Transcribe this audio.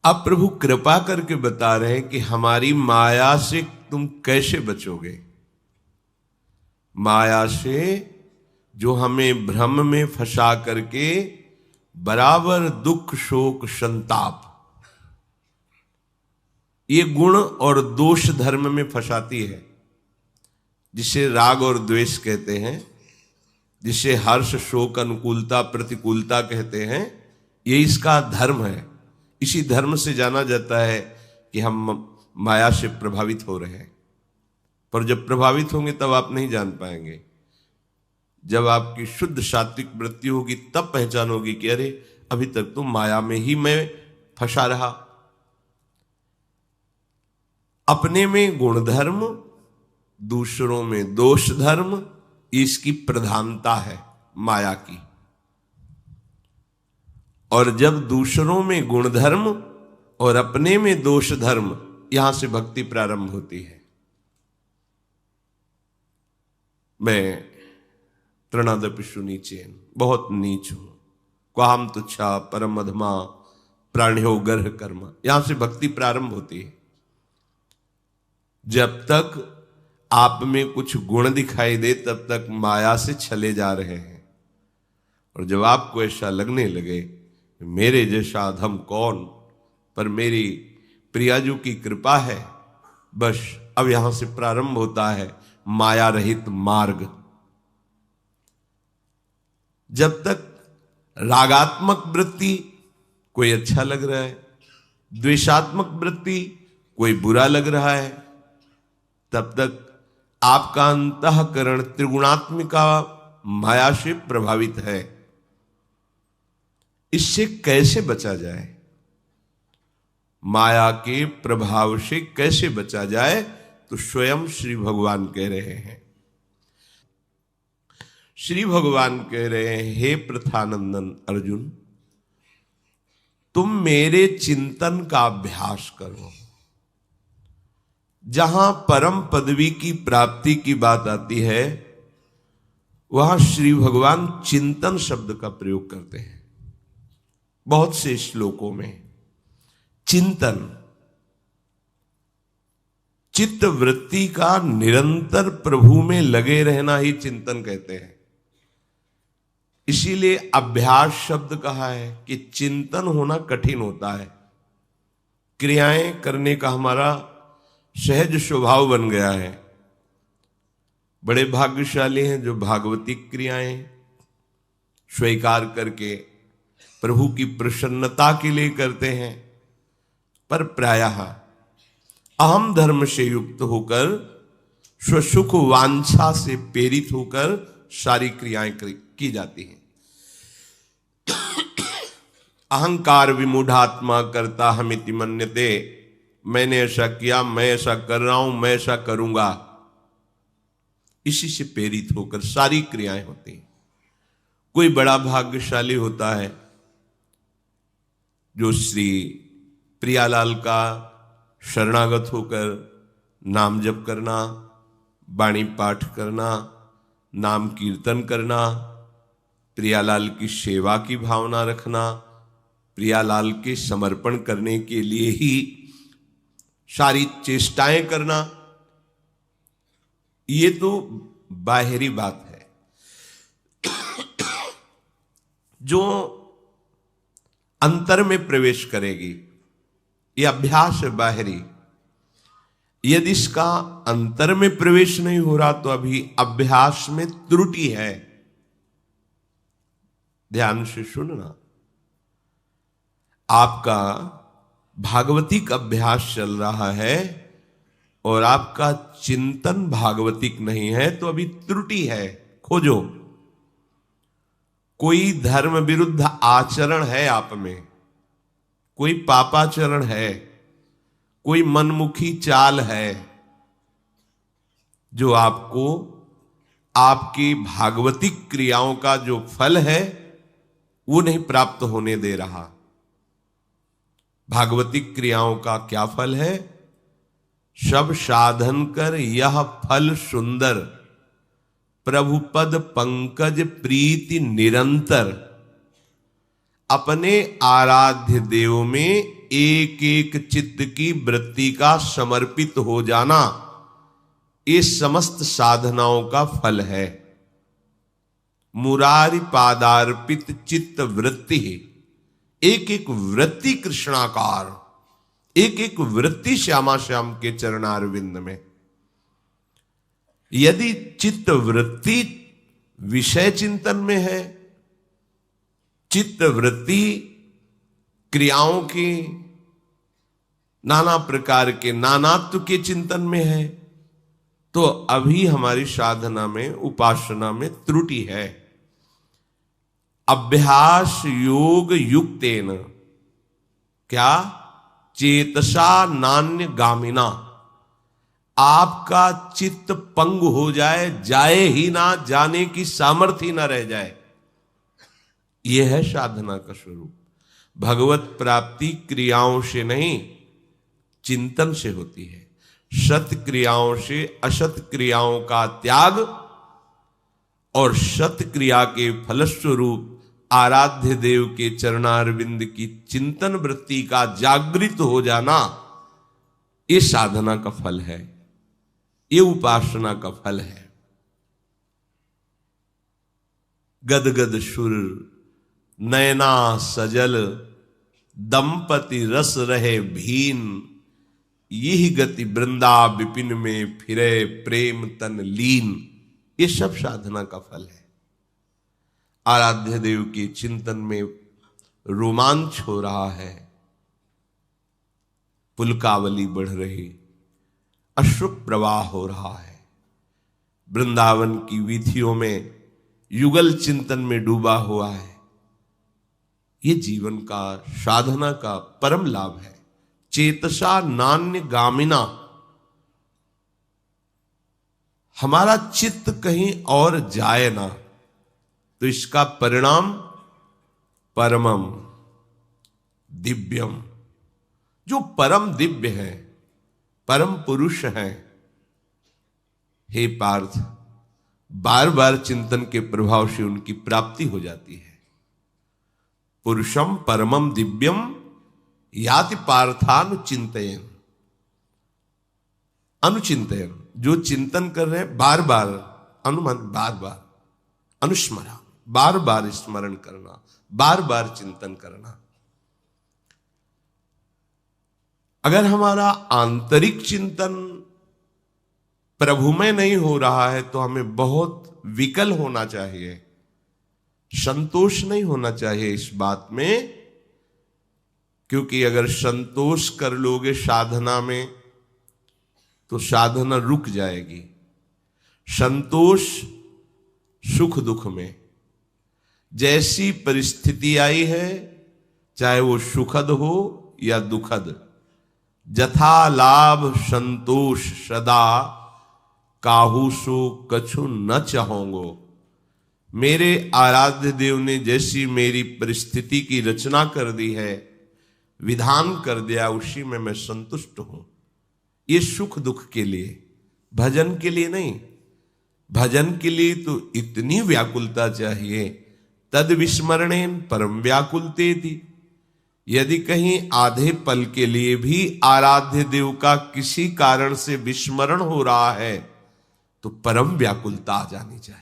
अब प्रभु कृपा करके बता रहे हैं कि हमारी माया से तुम कैसे बचोगे। माया से जो हमें भ्रम में फंसा करके बराबर दुख शोक संताप, ये गुण और दोष धर्म में फंसाती है, जिसे राग और द्वेष कहते हैं, जिसे हर्ष शोक अनुकूलता प्रतिकूलता कहते हैं। ये इसका धर्म है। इसी धर्म से जाना जाता है कि हम माया से प्रभावित हो रहे हैं। पर जब प्रभावित होंगे तब आप नहीं जान पाएंगे। जब आपकी शुद्ध सात्विक वृत्ति होगी तब पहचान होगी कि अरे अभी तक तो माया में ही मैं फंसा रहा। अपने में गुण धर्म, दूसरों में दोष धर्म, इसकी प्रधानता है माया की। और जब दूसरों में गुण धर्म और अपने में दोष धर्म, यहां से भक्ति प्रारंभ होती है। मैं तृणादपिषु नीचेन, बहुत नीच हूं, क्वाहम तुच्छा परम अधमा प्राण्यो गर्ह कर्म, यहां से भक्ति प्रारंभ होती है। जब तक आप में कुछ गुण दिखाई दे तब तक माया से छले जा रहे हैं। और जब आपको ऐसा लगने लगे मेरे जैसा अधम कौन, पर मेरी प्रियाजू की कृपा है, बस अब यहां से प्रारंभ होता है माया रहित मार्ग। जब तक रागात्मक वृत्ति कोई अच्छा लग रहा है, द्वेषात्मक वृत्ति कोई बुरा लग रहा है, तब तक आपका अंतःकरण त्रिगुणात्मिका माया से प्रभावित है। इससे कैसे बचा जाए, माया के प्रभाव से कैसे बचा जाए, तो स्वयं श्री भगवान कह रहे हैं। श्री भगवान कह रहे हैं, हे प्रथानंदन अर्जुन, तुम मेरे चिंतन का अभ्यास करो। जहां परम पदवी की प्राप्ति की बात आती है, वहां श्री भगवान चिंतन शब्द का प्रयोग करते हैं। बहुत से श्लोकों में चिंतन, चित्त वृत्ति का निरंतर प्रभु में लगे रहना ही चिंतन कहते हैं। इसीलिए अभ्यास शब्द कहा है कि चिंतन होना कठिन होता है। क्रियाएं करने का हमारा सहज स्वभाव बन गया है। बड़े भाग्यशाली हैं जो भागवती क्रियाएं स्वीकार करके प्रभु की प्रसन्नता के लिए करते हैं। पर प्रायः अहम धर्म से युक्त होकर, स्वसुख वांछा से प्रेरित होकर सारी क्रियाएं की जाती हैं। अहंकार विमूढ़ात्मा करता हमिति मन्यते, मैंने ऐसा किया, मैं ऐसा कर रहा हूं, मैं ऐसा करूंगा, इसी से प्रेरित होकर सारी क्रियाएं होती हैं। कोई बड़ा भाग्यशाली होता है जो श्री प्रियालाल का शरणागत होकर नाम जप करना, वाणी पाठ करना, नाम कीर्तन करना, प्रियालाल की सेवा की भावना रखना, प्रियालाल के समर्पण करने के लिए ही सारी चेष्टाएं करना, ये तो बाहरी बात है। जो अंतर में प्रवेश करेगी, ये अभ्यास है बाहरी। यदि इसका अंतर में प्रवेश नहीं हो रहा तो अभी अभ्यास में त्रुटि है। ध्यान से सुनना, आपका भागवतिक अभ्यास चल रहा है और आपका चिंतन भागवतिक नहीं है तो अभी त्रुटि है। खोजो, कोई धर्म विरुद्ध आचरण है आप में, कोई पापाचरण है, कोई मनमुखी चाल है जो आपको आपकी भागवतिक क्रियाओं का जो फल है वो नहीं प्राप्त होने दे रहा। भागवतिक क्रियाओं का क्या फल है? सब साधन कर यह फल सुंदर, प्रभुपद पंकज प्रीति निरंतर। अपने आराध्य देव में एक एक चित्त की वृत्ति का समर्पित हो जाना, ये समस्त साधनाओं का फल है। मुरारी पादार्पित चित्त वृत्ति है, एक एक वृत्ति कृष्णाकार, एक एक वृत्ति श्यामा श्याम के चरणारविंद में। यदि चित्त वृत्ति विषय चिंतन में है, चित्त वृत्ति क्रियाओं की नाना प्रकार के नानात्व के चिंतन में है, तो अभी हमारी साधना में, उपासना में त्रुटि है। अभ्यास योग युक्तेन क्या चेतसा नान्य गामिना, आपका चित्त पंग हो जाए, जाए ही ना, जाने की सामर्थ्य ही ना रह जाए, यह है साधना का स्वरूप। भगवत प्राप्ति क्रियाओं से नहीं, चिंतन से होती है। सत क्रियाओं से असत क्रियाओं का त्याग और सत क्रिया के फलस्वरूप आराध्य देव के चरणारविंद की चिंतन वृत्ति का जागृत हो जाना, ये साधना का फल है, ये उपासना का फल है। गदगद सुर नयना सजल, दंपति रस रहे भीन, यही गति वृंदा विपिन में फिरे प्रेम तन लीन, ये सब साधना का फल है। आराध्य देव के चिंतन में रोमांच हो रहा है, पुलकावली बढ़ रही, अश्रु प्रवाह हो रहा है, वृंदावन की वीथियों में युगल चिंतन में डूबा हुआ है। ये जीवन का, साधना का परम लाभ है। चेतसा नान्य गामिना, हमारा चित्त कहीं और जाए ना, तो इसका परिणाम परमम दिव्यम, जो परम दिव्य है, परम पुरुष है। हे पार्थ, बार बार चिंतन के प्रभाव से उनकी प्राप्ति हो जाती है। पुरुषम परमम दिव्यम याति पार्थानुचिंतयन, अनुचिंतयन, जो चिंतन कर रहे हैं बार बार, अनुमान बार बार, अनुस्मरण, बार बार स्मरण करना, बार बार चिंतन करना। अगर हमारा आंतरिक चिंतन प्रभु में नहीं हो रहा है, तो हमें बहुत विकल होना चाहिए, संतोष नहीं होना चाहिए इस बात में। क्योंकि अगर संतोष कर लोगे साधना में, तो साधना रुक जाएगी। संतोष सुख दुख में, जैसी परिस्थिति आई है, चाहे वो सुखद हो या दुखद, जथा लाभ संतोष सदा, काहू सो कछु न चाहोंगो। मेरे आराध्य देव ने जैसी मेरी परिस्थिति की रचना कर दी है, विधान कर दिया, उसी में मैं संतुष्ट हूं। ये सुख दुख के लिए, भजन के लिए नहीं। भजन के लिए तो इतनी व्याकुलता चाहिए, तद विस्मरणेन परम व्याकुलते थी। यदि कहीं आधे पल के लिए भी आराध्य देव का किसी कारण से विस्मरण हो रहा है, तो परम व्याकुलता आ जानी चाहिए।